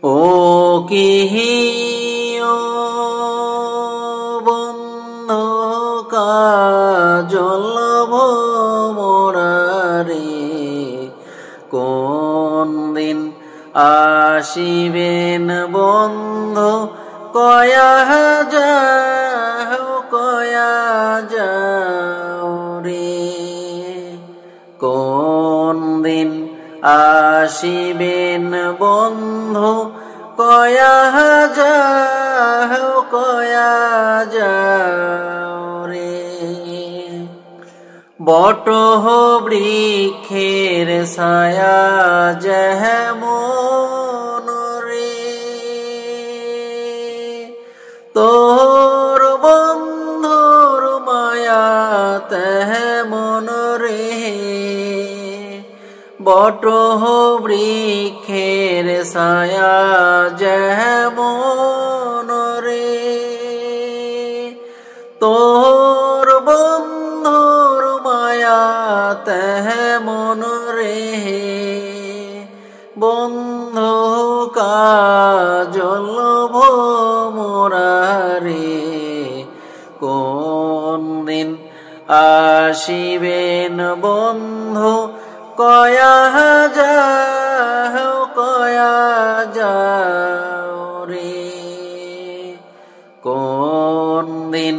ও কি ও বন্ধু কাজল ভোমরারে, কোন দিন আসিবেন বন্ধু কয়া যাও রে। কোন দিন আসিবেন বন্ধু কয়া যাও রে। বট বৃক্ষের ছায়া যেমন রে, তোর বন্ধুর মায়া তেমন রে। বট বৃক্ষের ছায়া যেমন রে, তোর বন্ধুর মায়া তেমন রে। বন্ধু কাজল ভোমরারে, কোন দিন আসিবেন বন্ধু কয়া যাও রে। কোন দিন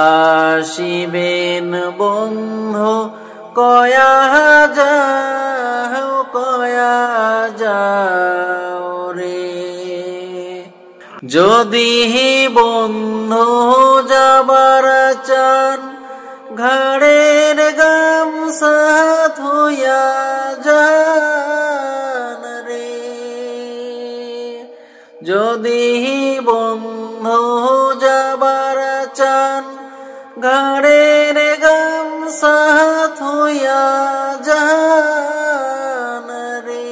আসিবেন বন্ধু কয়া যাও রে। যদি বন্ধু যাবার চান ঘাড়ের গামছা থুইয়া যান রে। যদি বন্ধু যাবার চান ঘাড়ের গামছা থুইয়া যান রে।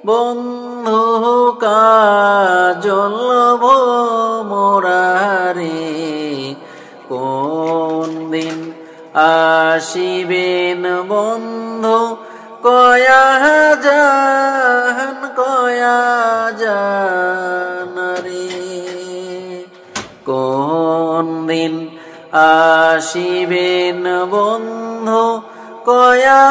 বন্ধু কাজল ভোমরারে, কোন দিন আসিবেন বন্ধু কয়া যান রে। কোন দিন আসিবেন বন্ধু কয়া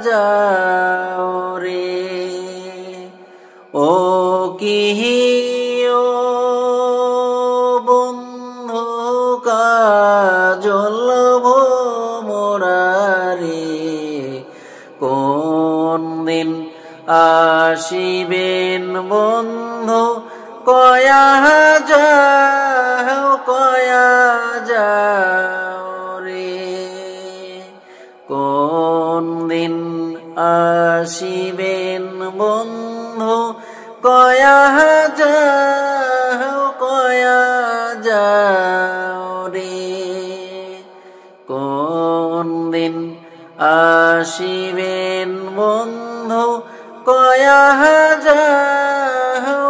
যাও রে। ও কি ও বন্ধু কাজল ভোমরারে, কোন দিন আসিবেন বন্ধু কয়া যাও রে। কোন দিন আসিবেন বন্ধু কয়া যাও রে। কোন দিন আসিবেন বন্ধু কয়া যাও